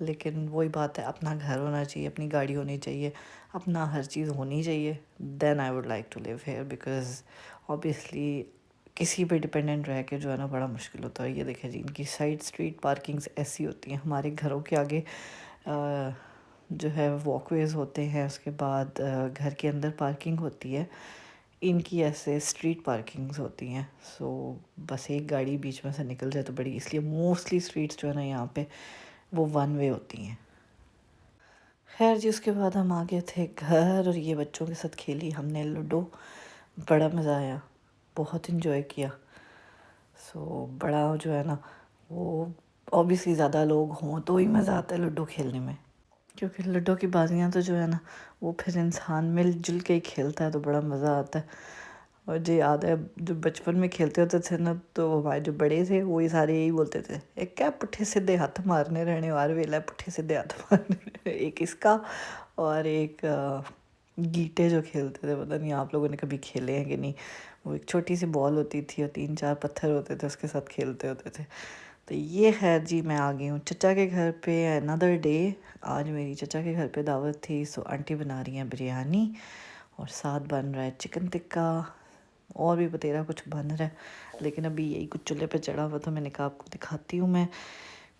لیکن وہی بات ہے، اپنا گھر ہونا چاہیے، اپنی گاڑی ہونی چاہیے، اپنا ہر چیز ہونی چاہیے، then I would like to live here, because obviously کسی پہ ڈپینڈنٹ رہ کے جو ہے نا بڑا مشکل ہوتا ہے. یہ دیکھیں جی، ان کی سائڈ اسٹریٹ پارکنگز ایسی ہوتی ہیں. ہمارے گھروں کے آگے جو ہے واک ویز ہوتے ہیں، اس کے بعد گھر کے اندر پارکنگ ہوتی ہے، ان کی ایسے اسٹریٹ پارکنگز ہوتی ہیں. سو بس ایک گاڑی بیچ میں سے نکل جائے تو بڑی، اس لیے موسٹلی اسٹریٹس جو ہے نا یہاں پہ وہ ون وے ہوتی ہیں. خیر جی، اس کے بعد ہم آ گئے تھے گھر، اور یہ بچوں کے ساتھ کھیلی ہم نے لوڈو. بڑا مزہ آیا، بہت انجوائے کیا. سو بڑا جو ہے نا وہ اوبیسلی زیادہ لوگ ہوں تو ہی مزہ آتا ہے لوڈو کھیلنے میں، کیونکہ لوڈو کی بازیاں تو جو ہے نا وہ پھر انسان مل جل کے ہی کھیلتا ہے تو بڑا مزہ آتا ہے. اور جو یاد ہے جو بچپن میں کھیلتے ہوتے تھے نا، تو ہمارے جو بڑے تھے وہی سارے یہی بولتے تھے، ایک کیا پٹھے سیدھے ہاتھ مارنے رہنے وار ویلا پٹھے سیدھے ہاتھ مارنے. ایک اس کا، اور ایک گیٹے جو کھیلتے تھے، پتہ نہیں آپ لوگوں نے کبھی کھیلے ہیں کہ نہیں. وہ ایک چھوٹی سی بال ہوتی تھی اور 3-4 پتھر ہوتے تھے، اس کے ساتھ کھیلتے ہوتے تھے. تو یہ خیر جی، میں آ گئی ہوں چچا کے گھر پہ another day. آج میری چچا کے گھر پہ دعوت تھی، سو آنٹی بنا رہی ہیں بریانی، اور ساتھ بن رہا ہے چکن ٹکا، اور بھی بتیرا کچھ بن رہا ہے. لیکن ابھی یہی کچھ چولہے پہ چڑھا ہوا، تو میں نے کہا آپ کو دکھاتی ہوں. میں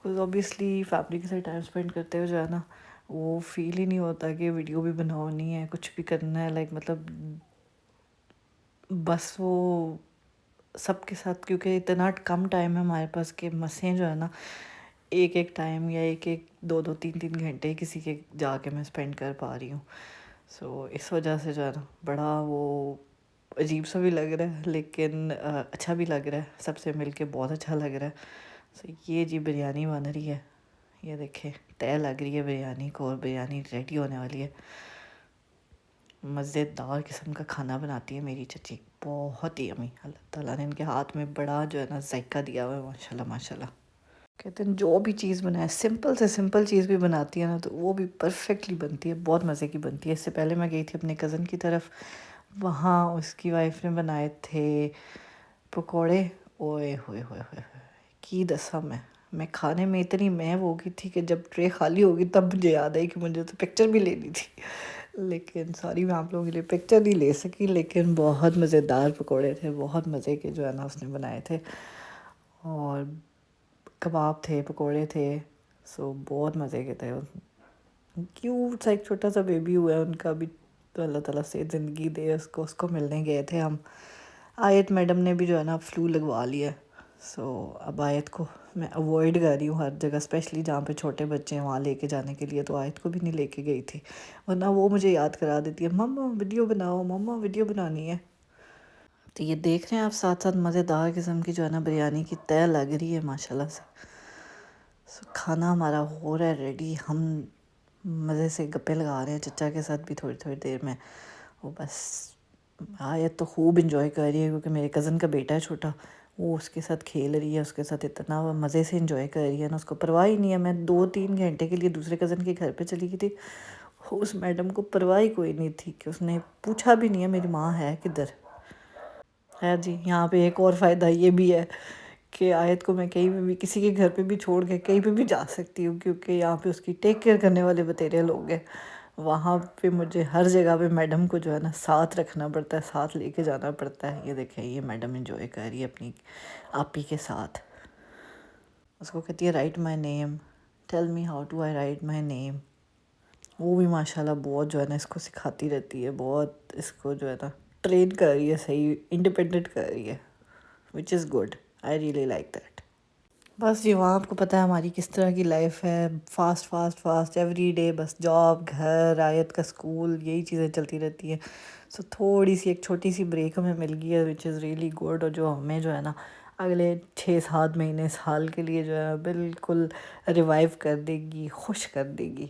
کوئی اوبیسلی فیملی کے ساتھ ٹائم اسپینڈ کرتے ہوئے جو ہے نا وہ فیل ہی نہیں ہوتا کہ ویڈیو بھی بنانی ہے، کچھ بھی کرنا ہے. لائک مطلب بس وہ سب کے ساتھ، کیونکہ اتنا کم ٹائم ہے ہمارے پاس کہ مسیں جو ہے نا ایک ایک ٹائم یا ایک ایک 2-2 3 گھنٹے کسی کے جا کے میں اسپینڈ کر پا رہی ہوں. سو اس وجہ سے جو ہے نا بڑا وہ عجیب سا بھی لگ رہا ہے، لیکن اچھا بھی لگ رہا ہے. سب سے مل کے بہت اچھا لگ رہا ہے. سو یہ جی بریانی بن رہی ہے، یہ دیکھیں طے لگ رہی ہے بریانی کو، اور بریانی ریڈی ہونے والی ہے. مزیدار قسم کا کھانا بناتی ہے میری چچی، بہت ہی امی. اللہ تعالیٰ نے ان کے ہاتھ میں بڑا جو ہے نا ذائقہ دیا ہوا ہے، ماشاء اللہ ماشاء اللہ. کہتے ہیں جو بھی چیز بنائے، سمپل سے سمپل چیز بھی بناتی ہے نا تو وہ بھی پرفیکٹلی بنتی ہے، بہت مزے کی بنتی ہے. اس سے پہلے میں گئی تھی اپنے کزن کی طرف، وہاں اس کی وائف نے بنائے تھے پکوڑے. اوئے ہوئے ہوئے ہوئے ہوئے، کی دسا میں کھانے میں اتنی میں ہو گئی تھی کہ جب ٹرے خالی ہوگی تب مجھے یاد آئی کہ مجھے تو پکچر بھی لینی تھی. لیکن سوری میں آپ لوگوں کے لیے پکچر نہیں لے سکی، لیکن بہت مزیدار پکوڑے تھے، بہت مزے کے جو ہے نا اس نے بنائے تھے. اور کباب تھے، پکوڑے تھے. سو بہت مزے کے تھے. کیوٹ سا ایک چھوٹا سا بیبی ہوا ہے ان کا بھی، تو اللہ تعالیٰ سے زندگی دے اس کو. اس کو ملنے گئے تھے ہم. آیت میڈم نے بھی جو ہے نا فلو لگوا لیا. سو اب آیت کو میں اوائڈ کر رہی ہوں ہر جگہ، اسپیشلی جہاں پہ چھوٹے بچے ہیں وہاں لے کے جانے کے لیے. تو آیت کو بھی نہیں لے کے گئی تھی، ورنہ وہ مجھے یاد کرا دیتی ہے، مما ویڈیو بناؤ، مما ویڈیو بنانی ہے. تو یہ دیکھ رہے ہیں آپ، ساتھ ساتھ مزیدار قسم کی جو ہے نا بریانی کی طے لگ رہی ہے ماشاء اللہ سے. کھانا ہمارا ہو رہا ہے ریڈی، ہم مزے سے گپے لگا رہے ہیں چچا کے ساتھ بھی تھوڑی تھوڑی دیر میں. وہ بس آیت تو خوب انجوائے کر رہی ہے، کیونکہ میرے کزن کا بیٹا ہے چھوٹا، وہ اس کے ساتھ کھیل رہی ہے، اس کے ساتھ اتنا مزے سے انجوائے کر رہی ہے نا، اس کو پرواہ ہی نہیں ہے. میں 2-3 گھنٹے کے لیے دوسرے کزن کے گھر پہ چلی گئی تھی، اس میڈم کو پرواہ ہی کوئی نہیں تھی کہ اس نے پوچھا بھی نہیں ہے میری ماں ہے کدھر. خیر جی، یہاں پہ ایک اور فائدہ یہ بھی ہے کہ آیت کو میں کہیں پہ بھی کسی کے گھر پہ بھی چھوڑ کے کہیں پہ بھی جا سکتی ہوں، کیونکہ یہاں پہ اس کی ٹیک کیئر کرنے والے بتیرے لوگ ہیں. وہاں پہ مجھے ہر جگہ پہ میڈم کو جو ہے نا ساتھ رکھنا پڑتا ہے، ساتھ لے کے جانا پڑتا ہے. یہ دیکھیں یہ میڈم انجوائے کر رہی ہے اپنی آپی کے ساتھ. اس کو کہتی ہے write my name, tell me how to I write my name. وہ بھی ماشاء اللہ بہت جو ہے نا اس کو سکھاتی رہتی ہے، بہت اس کو جو ہے نا ٹرین کر رہی ہے، صحیح انڈیپینڈنٹ کر رہی ہے، which is good. I really like that. بس جی، وہاں آپ کو پتہ ہے ہماری کس طرح کی لائف ہے، fast fast fast every day. بس جاب، گھر، آیت کا اسکول، یہی چیزیں چلتی رہتی ہیں. سو تھوڑی سی ایک چھوٹی سی بریک ہمیں مل گئی ہے، وچ از ریئلی گڈ، اور جو ہمیں جو ہے نا اگلے 6-7 مہینے سال کے لیے جو ہے بالکل ریوائیو کر دے گی، خوش کر دے گی.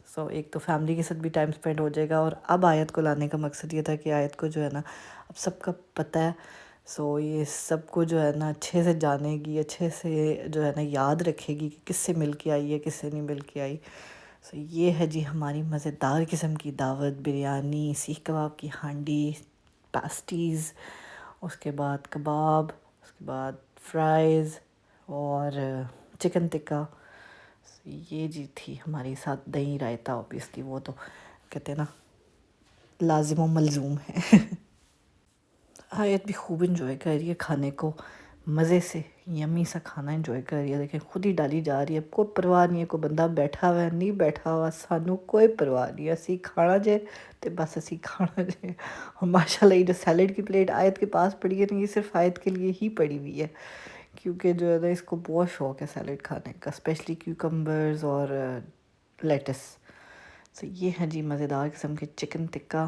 سو ایک تو فیملی کے ساتھ بھی ٹائم اسپینڈ ہو جائے گا، اور اب آیت کو لانے کا مقصد یہ تھا کہ آیت کو جو ہے نا اب سب کا پتہ ہے. سو یہ سب کو جو ہے نا اچھے سے جانے گی، اچھے سے جو ہے نا یاد رکھے گی کہ کس سے مل کے آئی ہے، کس سے نہیں مل کے آئی. سو یہ ہے جی ہماری مزیدار قسم کی دعوت. بریانی، سیخ کباب کی ہانڈی، پاسٹیز، اس کے بعد کباب، اس کے بعد فرائز، اور چکن ٹکا. یہ جی تھی ہماری ساتھ دہی رائتا، اوبیسلی وہ تو کہتے ہیں نا لازم و ملزوم ہے۔ آیت بھی خوب انجوائے کر رہی ہے کھانے کو، مزے سے یمی سا کھانا انجوائے کر رہی ہے، دیکھیں خود ہی ڈالی جا رہی ہے، کوئی پرواہ نہیں ہے کوئی بندہ بیٹھا ہوا ہے نہیں بیٹھا ہوا، سانوں کوئی پرواہ نہیں ہے، اسی کھانا جائے تو بس اسی کھانا جائے۔ اور ماشاء اللہ یہ جو سیلڈ کی پلیٹ آیت کے پاس پڑی ہے نا، یہ صرف آیت کے لیے ہی پڑی ہوئی ہے، کیونکہ جو ہے نا اس کو بہت شوق ہے سیلڈ کھانے کا، اسپیشلی کیوکمبرز اور لیٹس۔ سو یہ ہے جی مزیدار قسم کے چکن ٹکا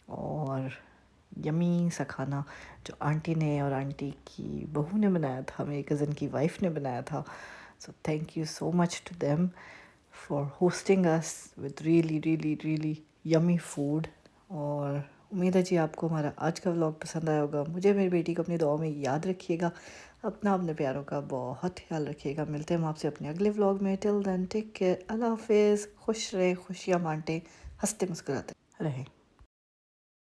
اور یمی سا کھانا جو آنٹی نے اور آنٹی کی بہو نے بنایا تھا، میری کزن کی وائف نے بنایا تھا۔ So thank you so much to them for hosting us with really really really yummy food. اور امید ہے جی آپ کو ہمارا آج کا ولاگ پسند آیا ہوگا، مجھے میری بیٹی کو اپنی دعاؤں میں یاد رکھیے گا، اپنے پیاروں کا بہت خیال رکھیے گا۔ ملتے ہیں ہم آپ سے اپنے اگلے ولاگ میں، ٹل دین ٹیک کیئر، اللہ حافظ، خوش رہیں، خوشیاں بانٹیں، ہنستے مسکراتے رہیں۔